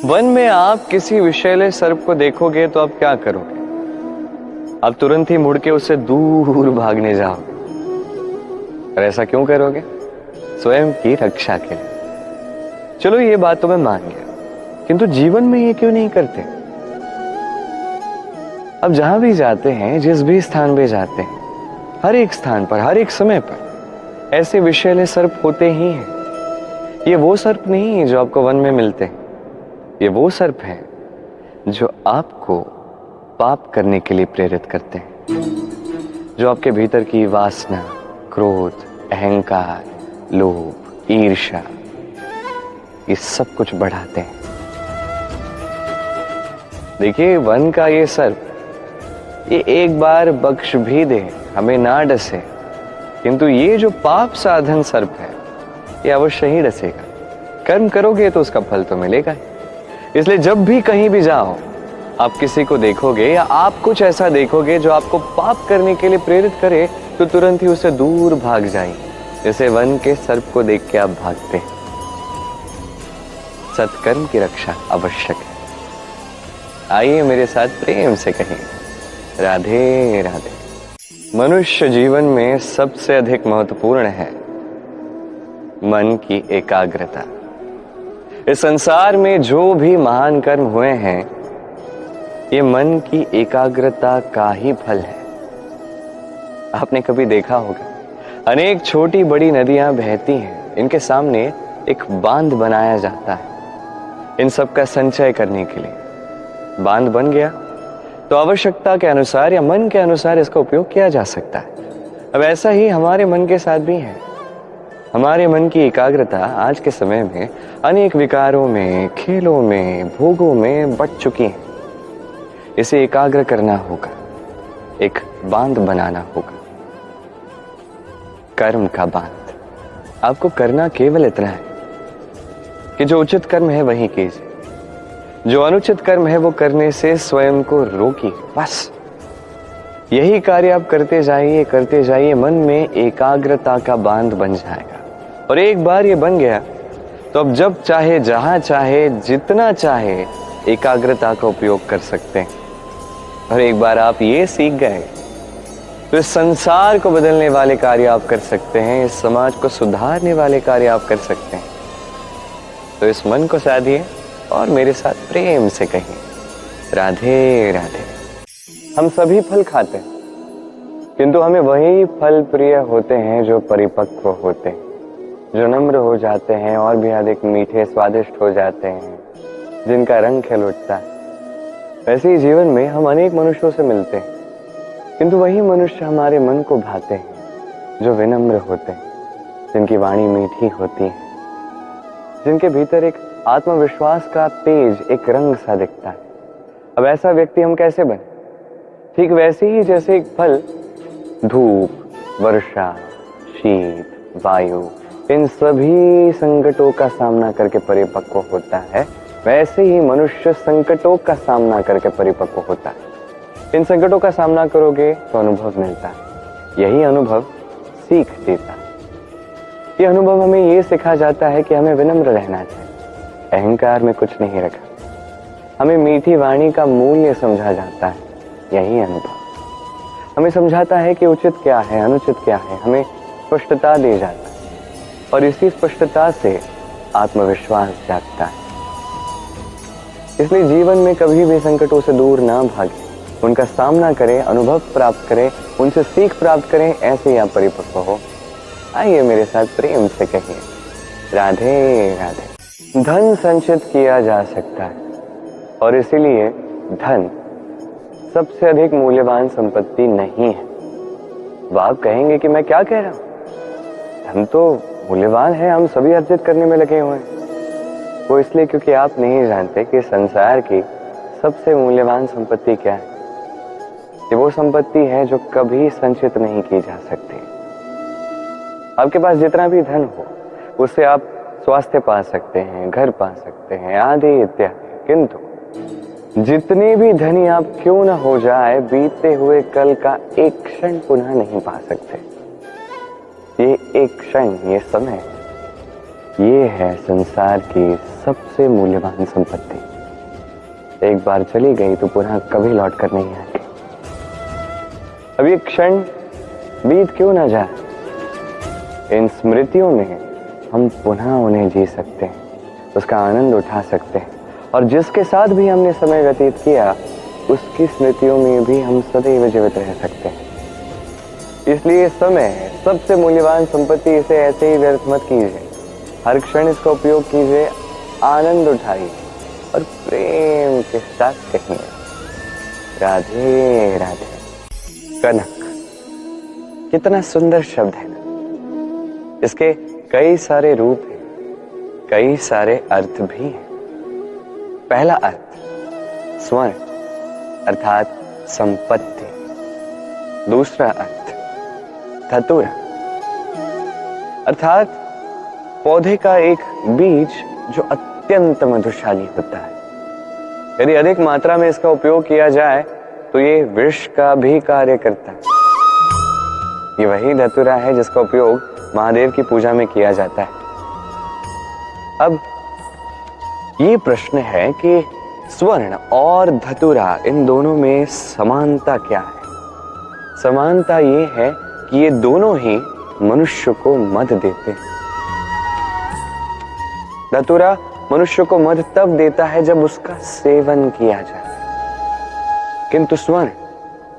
One में आप किसी विषैले सर्प को देखोगे तो आप क्या करोगे? आप तुरंत ही मुड़ के उससे दूर भागने जाओगे। और ऐसा क्यों करोगे? स्वयं की रक्षा के लिए। चलो ये बात तो मैं मान गया, किंतु जीवन में ये क्यों नहीं करते? अब जहां भी जाते हैं, जिस भी स्थान पे जाते हैं, हर एक स्थान पर, हर एक समय पर ऐसे विषैले सर्प होते ही हैं। ये वो सर्प नहीं है जो आपको वन में मिलते हैं, ये वो सर्प हैं जो आपको पाप करने के लिए प्रेरित करते हैं, जो आपके भीतर की वासना, क्रोध, अहंकार, लोभ, ईर्ष्या, ये सब कुछ बढ़ाते हैं। देखिए, वन का ये सर्प, ये एक बार बख्श भी दे, हमें ना डसे, किंतु ये जो पाप साधन सर्प है, ये अवश्य ही डसेगा। कर्म करोगे तो उसका फल तो मिलेगा ही। इसलिए जब भी कहीं भी जाओ, आप किसी को देखोगे या आप कुछ ऐसा देखोगे जो आपको पाप करने के लिए प्रेरित करे, तो तुरंत ही उससे दूर भाग जाइए, जैसे वन के सर्प को देख के आप भागते हैं। सत्कर्म की रक्षा आवश्यक है। आइए मेरे साथ प्रेम से कहें, राधे राधे। मनुष्य जीवन में सबसे अधिक महत्वपूर्ण है मन की एकाग्रता। इस संसार में जो भी महान कर्म हुए हैं, ये मन की एकाग्रता का ही फल है। आपने कभी देखा होगा, अनेक छोटी बड़ी नदियां बहती हैं, इनके सामने एक बांध बनाया जाता है इन सब का संचय करने के लिए। बांध बन गया तो आवश्यकता के अनुसार या मन के अनुसार इसका उपयोग किया जा सकता है। अब ऐसा ही हमारे मन के साथ भी है। हमारे मन की एकाग्रता आज के समय में अनेक विकारों में, खेलों में, भोगों में बट चुकी है। इसे एकाग्र करना होगा, एक बांध बनाना होगा, कर्म का बांध। आपको करना केवल इतना है कि जो उचित कर्म है वही कीजिए, जो अनुचित कर्म है वो करने से स्वयं को रोकिए। बस यही कार्य आप करते जाइए, मन में एकाग्रता का बांध बन जाएगा। और एक बार ये बन गया तो अब जब चाहे, जहां चाहे, जितना चाहे एकाग्रता का उपयोग कर सकते हैं। और एक बार आप ये सीख गए तो इस संसार को बदलने वाले कार्य आप कर सकते हैं, इस समाज को सुधारने वाले कार्य आप कर सकते हैं। तो इस मन को साधिए और मेरे साथ प्रेम से कहिए, राधे राधे। हम सभी फल खाते हैं, किंतु हमें वही फल प्रिय होते हैं जो परिपक्व होते हैं, जो नम्र हो जाते हैं और भी अधिक मीठे स्वादिष्ट हो जाते हैं, जिनका रंग खिल उठता है। वैसे ही जीवन में हम अनेक मनुष्यों से मिलते हैं, किंतु वही मनुष्य हमारे मन को भाते हैं जो विनम्र होते हैं, जिनकी वाणी मीठी होती है, जिनके भीतर एक आत्मविश्वास का तेज, एक रंग सा दिखता है। अब ऐसा व्यक्ति हम कैसे बने? ठीक वैसे ही जैसे एक फल धूप, वर्षा, शीत, वायु, इन सभी संकटों का सामना करके परिपक्व होता है, वैसे ही मनुष्य संकटों का सामना करके परिपक्व होता है। इन संकटों का सामना करोगे तो अनुभव मिलता है, यही अनुभव सीख देता है। ये अनुभव हमें ये सिखा जाता है कि हमें विनम्र रहना चाहिए, अहंकार में कुछ नहीं रखा। हमें मीठी वाणी का मूल्य समझा जाता है, यही अनुभव हमें समझाता है कि उचित क्या है, अनुचित क्या है, हमें स्पष्टता दे जाता है। और इसी स्पष्टता से आत्मविश्वास जागता है। इसलिए जीवन में कभी भी संकटों से दूर ना भागे, उनका सामना करें, अनुभव प्राप्त करें, उनसे सीख प्राप्त करें, ऐसे ही आप परिपक्व हो। आइए मेरे साथ प्रेम से कहिए, राधे राधे। धन संचित किया जा सकता है और इसीलिए धन सबसे अधिक मूल्यवान संपत्ति नहीं है। वो आप कहेंगे कि मैं क्या कह रहा हूं, धन तो मूल्यवान है, हम सभी अर्जित करने में लगे हुए हैं। वो इसलिए क्योंकि आप नहीं जानते कि संसार की सबसे मूल्यवान संपत्ति क्या है। ये वो संपत्ति है जो कभी संचित नहीं की जा सकती। आपके पास जितना भी धन हो, उससे आप स्वास्थ्य पा सकते हैं, घर पा सकते हैं, आदि इत्यादि, किंतु जितनी भी धनी आप क्यों ना हो जाए, बीते हुए कल का एक क्षण पुनः नहीं पा सकते। ये एक क्षण, ये समय ये है संसार की सबसे मूल्यवान संपत्ति। एक बार चली गई तो पुनः कभी लौट कर नहीं आएगी। अब ये क्षण बीत क्यों ना जाए, इन स्मृतियों में हम पुनः उन्हें जी सकते हैं, उसका आनंद उठा सकते हैं, और जिसके साथ भी हमने समय व्यतीत किया उसकी स्मृतियों में भी हम सदैव जीवित रह सकते हैं। इसलिए समय सबसे मूल्यवान संपत्ति, इसे ऐसे ही व्यर्थ मत कीजिए। हर क्षण इसका उपयोग कीजिए, आनंद उठाइए और प्रेम के साथ कहिए राधे राधे। कनक कितना सुंदर शब्द है ना। इसके कई सारे रूप हैं, कई सारे अर्थ भी हैं। पहला अर्थ स्वर्ण अर्थात संपत्ति, दूसरा अर्थ धतूरा अर्थात पौधे का एक बीज जो अत्यंत मधुशाली होता है। यदि अधिक मात्रा में इसका उपयोग किया जाए तो ये विष का भी कार्य करता है। ये वही धतूरा है जिसका उपयोग महादेव की पूजा में किया जाता है। अब ये प्रश्न है कि स्वर्ण और धतूरा, इन दोनों में समानता क्या है? समानता ये है कि ये दोनों ही मनुष्य को मद देते हैं। धतूरा मनुष्य को मद तब देता है जब उसका सेवन किया जाए, किंतु स्वर्ण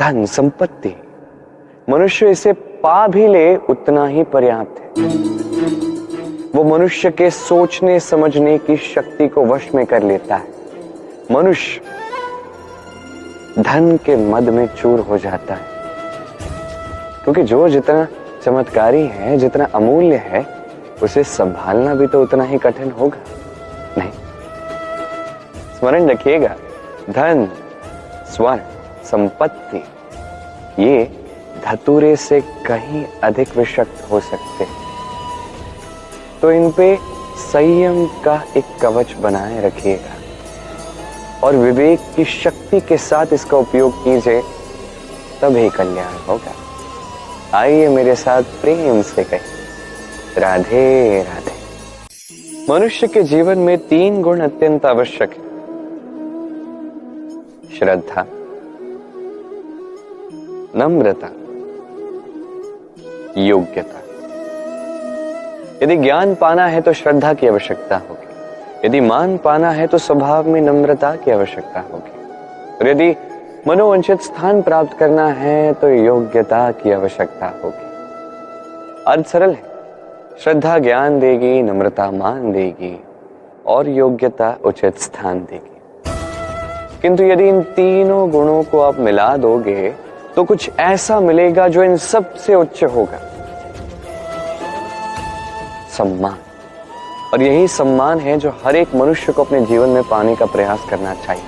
धन संपत्ति, मनुष्य इसे पा भी ले उतना ही पर्याप्त है। वो मनुष्य के सोचने समझने की शक्ति को वश में कर लेता है। मनुष्य धन के मद में चूर हो जाता है, क्योंकि जो जितना चमत्कारी है, जितना अमूल्य है, उसे संभालना भी तो उतना ही कठिन होगा। नहीं, स्मरण रखिएगा, धन, स्वर्ण, संपत्ति ये धतूरे से कहीं अधिक विषक्त हो सकते हैं। तो इन पे संयम का एक कवच बनाए रखिएगा और विवेक की शक्ति के साथ इसका उपयोग कीजिए, तभी कल्याण होगा। आइए मेरे साथ प्रेम से कहें राधे राधे। मनुष्य के जीवन में 3 गुण अत्यंत आवश्यक है: श्रद्धा, नम्रता, योग्यता। यदि ज्ञान पाना है तो श्रद्धा की आवश्यकता होगी, यदि मान पाना है तो स्वभाव में नम्रता की आवश्यकता होगी, और यदि मनोवांछित स्थान प्राप्त करना है तो योग्यता की आवश्यकता होगी। अर्थ सरल है, श्रद्धा ज्ञान देगी, नम्रता मान देगी और योग्यता उचित स्थान देगी। किंतु यदि इन तीनों गुणों को आप मिला दोगे तो कुछ ऐसा मिलेगा जो इन सब से उच्च होगा: सम्मान। और यही सम्मान है जो हर एक मनुष्य को अपने जीवन में पाने का प्रयास करना चाहिए,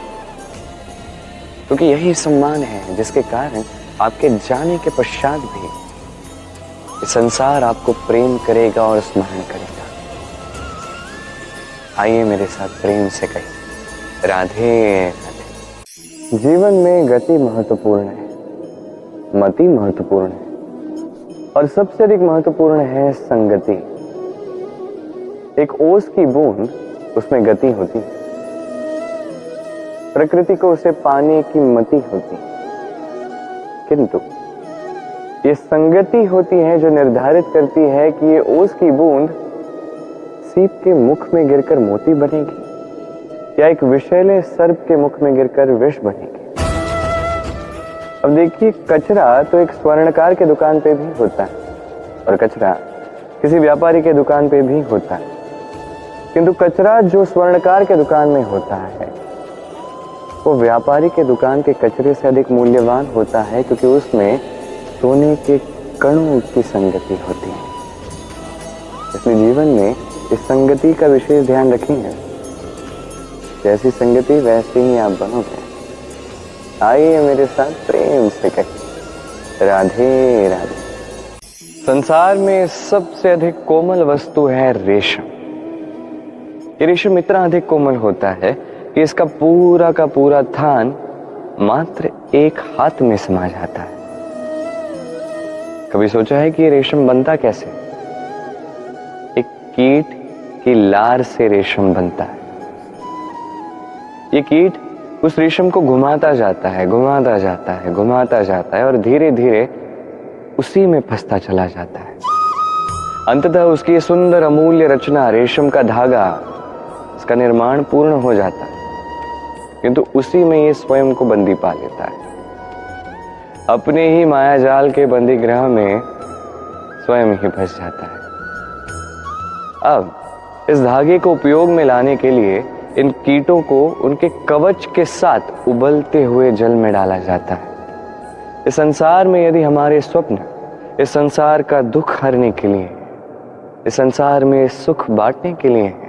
क्योंकि यही सम्मान है जिसके कारण आपके जाने के पश्चात भी संसार आपको प्रेम करेगा और स्मरण करेगा। आइए मेरे साथ प्रेम से कहिए राधे राधे। जीवन में गति महत्वपूर्ण है, मति महत्वपूर्ण है, और सबसे अधिक महत्वपूर्ण है संगति। एक ओस की बूंद, उसमें गति होती है। प्रकृति को उसे पाने की मति होती है, किंतु ये संगति होती है जो निर्धारित करती है कि ये ओस की बूंद सीप के मुख में गिरकर मोती बनेगी या एक विषैले सर्प के मुख में गिरकर विष बनेगी। अब देखिए, कचरा तो एक स्वर्णकार के दुकान पे भी होता है और कचरा किसी व्यापारी के दुकान पे भी होता है, किंतु कचरा जो स्वर्णकार के दुकान में होता है वो व्यापारी के दुकान के कचरे से अधिक मूल्यवान होता है, क्योंकि उसमें सोने के कणों की संगति होती है। इसलिए जीवन में इस संगति का विशेष ध्यान रखेंगे। जैसी संगति वैसे ही आप बनोगे। आइए मेरे साथ प्रेम से कहिए राधे राधे। संसार में सबसे अधिक कोमल वस्तु है रेशम। ये रेशम इतना अधिक कोमल होता है कि इसका पूरा का पूरा थान मात्र एक हाथ में समा जाता है। कभी सोचा है कि ये रेशम बनता कैसे? एक कीट की लार से रेशम बनता है। ये कीट उस रेशम को घुमाता जाता है, घुमाता जाता है, घुमाता जाता है और धीरे धीरे उसी में फंसता चला जाता है। अंततः उसकी सुंदर अमूल्य रचना रेशम का धागा, इसका निर्माण पूर्ण हो जाता है, किंतु उसी में ये स्वयं को बंदी पा लेता है। अपने ही मायाजाल के बंदी ग्रह में स्वयं ही फंस जाता है। अब इस धागे को उपयोग में लाने के लिए इन कीटों को उनके कवच के साथ उबलते हुए जल में डाला जाता है। इस संसार में यदि हमारे स्वप्न इस संसार का दुख हरने के लिए, इस संसार में सुख बांटने के लिए है,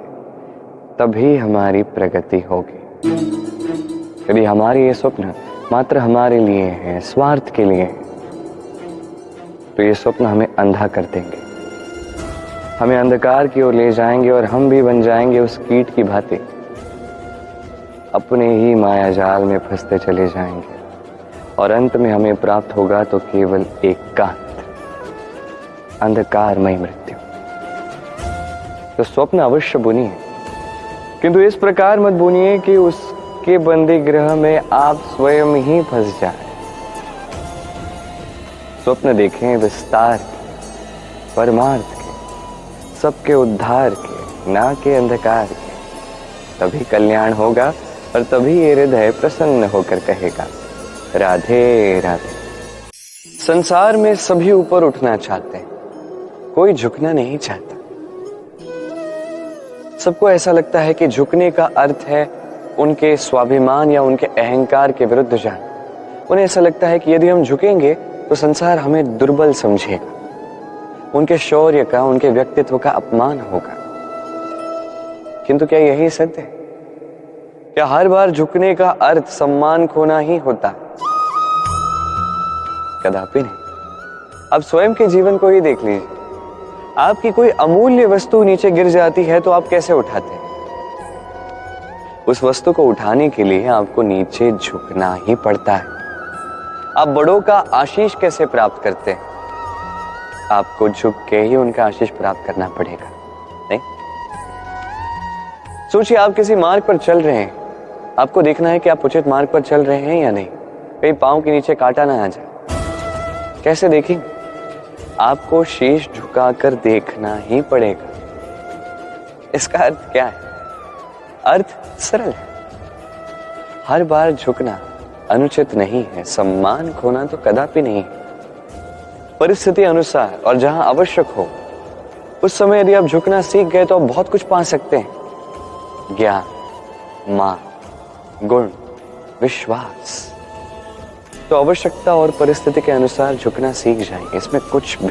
तभी हमारी प्रगति होगी। यदि हमारे ये स्वप्न मात्र हमारे लिए हैं, स्वार्थ के लिए हैं, तो ये स्वप्न हमें अंधा कर देंगे, हमें अंधकार की ओर ले जाएंगे और हम भी बन जाएंगे उस कीट की भांति, अपने ही मायाजाल में फंसते चले जाएंगे और अंत में हमें प्राप्त होगा तो केवल एकांत, अंधकारमय मृत्यु। तो स्वप्न अवश्य बुनिए, किंतु इस प्रकार मत बुनिए कि उसके बंदी ग्रह में आप स्वयं ही फंस जाएं। स्वप्न देखें विस्तार के, परमार्थ के, सबके उद्धार के, ना के अंधकार के। तभी कल्याण होगा और तभी ये हृदय प्रसन्न होकर कहेगा राधे राधे। संसार में सभी ऊपर उठना चाहते हैं, कोई झुकना नहीं चाहता। सबको ऐसा लगता है कि झुकने का अर्थ है उनके स्वाभिमान या उनके अहंकार के विरुद्ध जाना। उन्हें ऐसा लगता है कि यदि हम झुकेंगे तो संसार हमें दुर्बल समझेगा, उनके शौर्य का, उनके व्यक्तित्व का अपमान होगा। किंतु क्या यही सत्य है? क्या हर बार झुकने का अर्थ सम्मान खोना ही होता है? कदापि नहीं। अब स्वयं के जीवन को ही देख लीजिए। आपकी कोई अमूल्य वस्तु नीचे गिर जाती है तो आप कैसे उठाते हैं? उस वस्तु को उठाने के लिए आपको नीचे झुकना ही पड़ता है। आप बड़ों का आशीष कैसे प्राप्त करते हैं? आपको झुक के ही उनका आशीष प्राप्त करना पड़ेगा, नहीं? सोचिए, आप किसी मार्ग पर चल रहे हैं, आपको देखना है कि आप उचित मार्ग पर चल रहे हैं या नहीं, कहीं पांव के नीचे कांटा ना आ जाए। कैसे देखेंगे? आपको शीश झुकाकर देखना ही पड़ेगा। इसका अर्थ क्या है? अर्थ सरल है। हर बार झुकना अनुचित नहीं है, सम्मान खोना तो कदापि नहीं है। परिस्थिति अनुसार और जहां आवश्यक हो उस समय यदि आप झुकना सीख गए तो आप बहुत कुछ पा सकते हैं। ज्ञान, मान, गुण, विश्वास। तो आवश्यकता और परिस्थिति के अनुसार झुकना सीख जाएंगे, इसमें कुछ